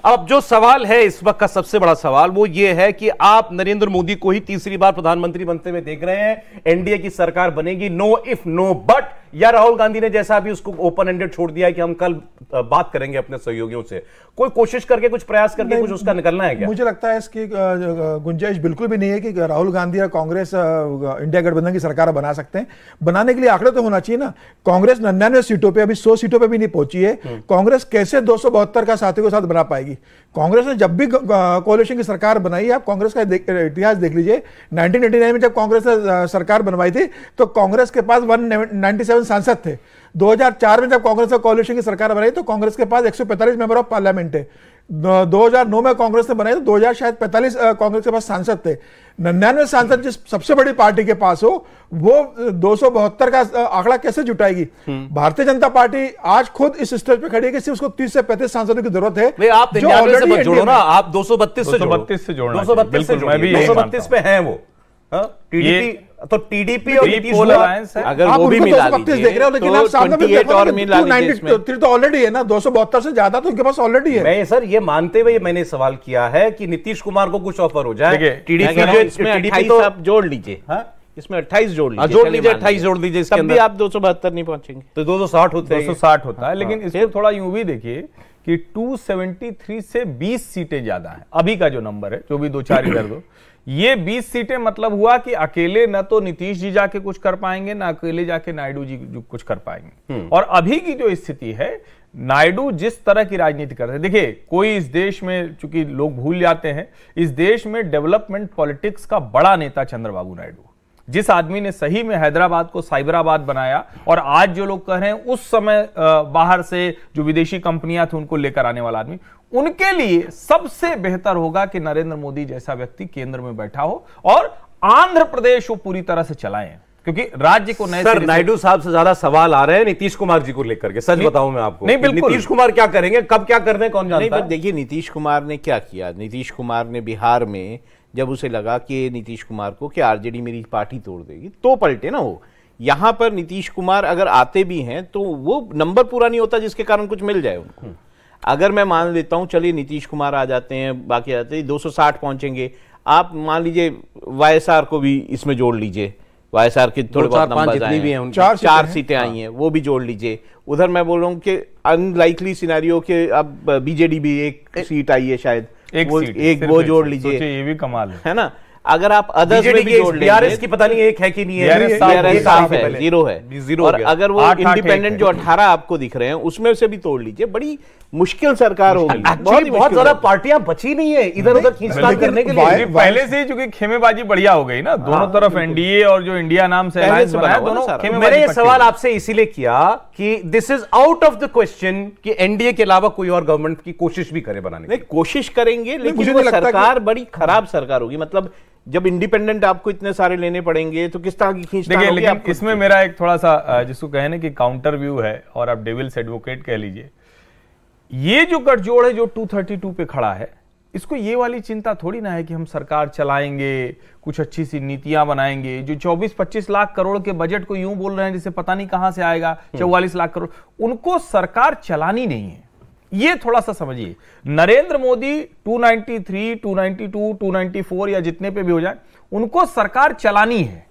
अब जो सवाल है इस वक्त का सबसे बड़ा सवाल वो ये है कि आप नरेंद्र मोदी को ही तीसरी बार प्रधानमंत्री बनते हुए देख रहे हैं। एनडीए की सरकार बनेगी, नो इफ नो बट, या राहुल गांधी ने जैसा अभी उसको ओपन एंडेड छोड़ दिया है कि हम कल बात करेंगे अपने सहयोगियों से, कोई कोशिश करके कुछ प्रयास करके कुछ उसका निकलना है क्या? मुझे लगता है इसकी गुंजाइश बिल्कुल भी नहीं है कि राहुल गांधी या कांग्रेस इंडिया गठबंधन की सरकार बना सकते हैं। बनाने के लिए आंकड़े तो होना चाहिए ना। कांग्रेस 99 सीटों पे, अभी 100 सीटों पे भी नहीं पहुंची है। कांग्रेस कैसे 272 का साथियों के साथ बना पाएगी? कांग्रेस ने जब भी कोalition की सरकार बनाई, आप कांग्रेस का इतिहास देख लीजिए। 1989 में जब कांग्रेस ने सरकार बनवाई थी तो कांग्रेस के पास 197 सांसद थे। 2004 में जब कांग्रेस ने कोalition की सरकार बनाई तो कांग्रेस के पास 145 मेंबर ऑफ पार्लियामेंट है। 2009 में कांग्रेस ने बनाई तो 2045 कांग्रेस के पास सांसद थे। 99 सांसद जिस सबसे बड़ी पार्टी के पास हो, वो 272 का आंकड़ा कैसे जुटाएगी? भारतीय जनता पार्टी आज खुद इस स्टेज पे खड़ी है कि सिर्फ उसको 30 से 35 सांसदों की जरूरत है। आप जो ऑलरेडी जोड़ो ना, आप 232 से जोड़ो, 232 पे हैं वो। टीडीपी तो टीडीपी और नीतीश अगर वो भी मिला देख रहे हो, लेकिन आप सामने भी देखो 293 तो ऑलरेडी है ना, 272 से ज्यादा तो उनके पास ऑलरेडी है। मैं सर ये मानते हुए मैंने सवाल किया है कि नीतीश कुमार को कुछ ऑफर हो जाए। टीडीपी तो आप जोड़ लीजिए, इसमें 28 जोड़ लीजिए, 28 जोड़ दीजिए, इसके अंदर आप 272 नहीं पहुंचेंगे तो 260 होते हैं, 260 होता है। लेकिन इसको थोड़ा यूं भी देखिए कि 273 से 20 सीटें ज्यादा हैं अभी का जो नंबर है, जो भी 2-4 इधर दो, ये 20 सीटें मतलब हुआ कि अकेले न तो नीतीश जी जाके कुछ कर पाएंगे, ना अकेले जाके नायडू जी कुछ कर पाएंगे। और अभी की जो स्थिति है, नायडू जिस तरह की राजनीति करते हैं, देखिए कोई इस देश में, चूंकि लोग भूल जाते हैं, इस देश में डेवलपमेंट पॉलिटिक्स का बड़ा नेता चंद्रबाबू नायडू, जिस आदमी ने सही में हैदराबाद को साइबराबाद बनाया, और आज जो लोग कह रहे हैं उस समय बाहर से जो विदेशी कंपनियां थी उनको लेकर आने वाला आदमी, उनके लिए सबसे बेहतर होगा कि नरेंद्र मोदी जैसा व्यक्ति केंद्र में बैठा हो और आंध्र प्रदेश वो पूरी तरह से चलाएं, क्योंकि राज्य को नए सर नायडू साहब से ज्यादा सवाल आ रहे हैं नीतीश कुमार जी को लेकर के। सच बताऊं मैं आपको, नहीं बिल्कुल, नीतीश कुमार क्या करेंगे, कब क्या कर दें, कौन जानता है। देखिए नीतीश कुमार ने क्या किया। नीतीश कुमार ने बिहार में जब उसे लगा कि नीतीश कुमार को कि आरजेडी मेरी पार्टी तोड़ देगी, तो पलटे ना वो। यहां पर नीतीश कुमार अगर आते भी हैं तो वो नंबर पूरा नहीं होता जिसके कारण कुछ मिल जाए उनको। अगर मैं मान लेता हूं चलिए नीतीश कुमार आ जाते हैं, बाकी आते हैं 260 पहुंचेंगे, आप मान लीजिए वाईएसआर को भी इसमें जोड़ लीजिए, वाईएसआर के थोड़े बहुत नंबर आए हैं, 4 सीटें आई हैं, वो भी जोड़ लीजिए। उधर मैं बोल रहा हूं कि अनलाइकली सिनेरियो के अब बीजेडी भी एक सीट आई है, शायद एक वो जोड़ लीजिए, ये भी कमाल है ना। अगर आप अदर्स में भी जोड़ लेंगे, की पता नहीं एक है कि नहीं है, साफ है, जीरो है। और अगर वो इंडिपेंडेंट जो 18 आपको दिख रहे हैं उसमें से भी तोड़ लीजिए, बड़ी मुश्किल सरकार होगी। बहुत ज्यादा पार्टियां बची नहीं है इधर उधर खींचतान करने के लिए। पहले से ही चूंकि खेमेबाजी बढ़िया हो गई ना, दोनों तरफ एनडीए और जो इंडिया नाम से अलायंस बनाया, दोनों। मैंने ये सवाल आपसे इसीलिए किया कि this is out of the question कि एनडीए के अलावा कोई और गवर्नमेंट की कोशिश भी करे बनाने की। कोशिश करेंगे, लेकिन वो सरकार बड़ी खराब सरकार होगी। मतलब जब इंडिपेंडेंट आपको इतने सारे लेने पड़ेंगे तो किस तरह की खींचतान होगी। लेकिन इसमें मेरा एक थोड़ा सा जिसको कहे ना कि काउंटर व्यू है, और आप डेविल्स एडवोकेट कह लीजिए, ये जो गठजोड़ है जो 232 पे खड़ा है, इसको ये वाली चिंता थोड़ी ना है कि हम सरकार चलाएंगे, कुछ अच्छी सी नीतियां बनाएंगे। जो 24-25 लाख करोड़ के बजट को यूं बोल रहे हैं जिसे पता नहीं कहां से आएगा 44 लाख करोड़, उनको सरकार चलानी नहीं है, ये थोड़ा सा समझिए। नरेंद्र मोदी 293, 292, 294 या जितने पे भी हो जाए, उनको सरकार चलानी है,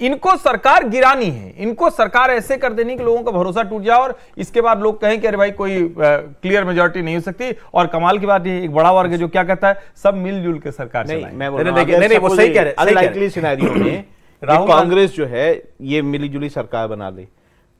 इनको सरकार गिरानी है, इनको सरकार ऐसे कर देनी कि लोगों का भरोसा टूट जाए और इसके बाद लोग कहें कि अरे भाई कोई क्लियर मेजॉरिटी नहीं हो सकती। और कमाल की बात ये, एक बड़ा वर्ग है जो क्या कहता है, सब मिलजुल के सरकार चलाएं। नहीं, वो सही कह रहे हैं। अनलाइकली सिनेरियो में कांग्रेस जो है ये मिलीजुली सरकार बना ले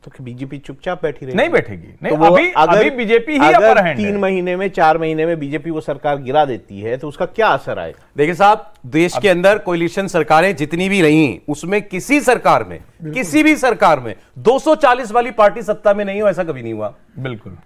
तो बीजेपी चुपचाप बैठी रहेगी? नहीं बैठेगी। नहीं, तो अभी बीजेपी ही अपर हैंड है। 3 महीने में 4 महीने में बीजेपी वो सरकार गिरा देती है तो उसका क्या असर आएगा? देखिए साहब, देश के अंदर कोलिशन सरकारें जितनी भी रही, उसमें किसी सरकार में, किसी भी सरकार में 240 वाली पार्टी सत्ता में नहीं हो, ऐसा कभी नहीं हुआ। बिल्कुल।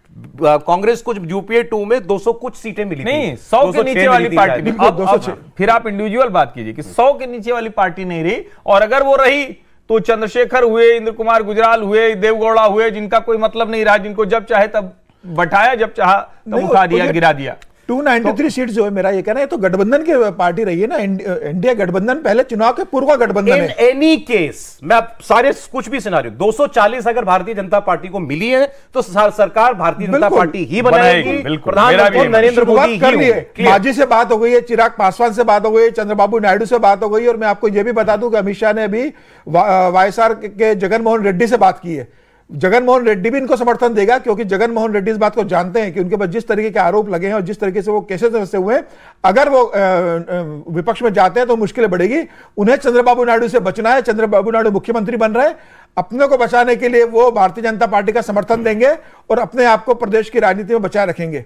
कांग्रेस कुछ यूपीए 2 में 200 कुछ सीटें मिली नहीं, 100 के नीचे वाली पार्टी। फिर आप इंडिविजुअल बात कीजिए कि 100 के नीचे वाली पार्टी नहीं रही, और अगर वो रही तो चंद्रशेखर हुए, इंद्र कुमार गुजराल हुए, देवगौड़ा हुए, जिनका कोई मतलब नहीं रहा, जिनको जब चाहे तब बैठाया, जब चाहा तब उठा दिया, गिरा दिया। 293 सीट जो है, मेरा ये कहना है, तो गठबंधन की पार्टी रही है ना, इंडिया गठबंधन पहले चुनाव के पूर्व का गठबंधन इन है। एनी केस मैं अब सारे कुछ भी सिनारियो 240 अगर भारतीय जनता पार्टी को मिली है तो सरकार भारतीय जनता पार्टी ही बनाएगी, प्रधानमंत्री नरेंद्र मोदी कर लिए। मांझी से बात हो गई है, चिराग पासवान से बात हो गई है, चंद्रबाबू नायडू से बात हो गई है, और मैं आपको यह भी बता दूं कि अमित शाह ने अभी वाईएसआर के जगनमोहन रेड्डी से बात की है। जगनमोहन रेड्डी भी इनको समर्थन देगा, क्योंकि जगनमोहन रेड्डी इस बात को जानते हैं कि उनके पास जिस तरीके के आरोप लगे हैं और जिस तरीके से वो केसेस फंसे हुए हैं, अगर वो विपक्ष में जाते हैं तो मुश्किलें बढ़ेगी। उन्हें चंद्रबाबू नायडू से बचना है। चंद्रबाबू नायडू मुख्यमंत्री बन रहे हैं, अपने को बचाने के लिए वो भारतीय जनता पार्टी का समर्थन देंगे और अपने आप को प्रदेश की राजनीति में बचाए रखेंगे।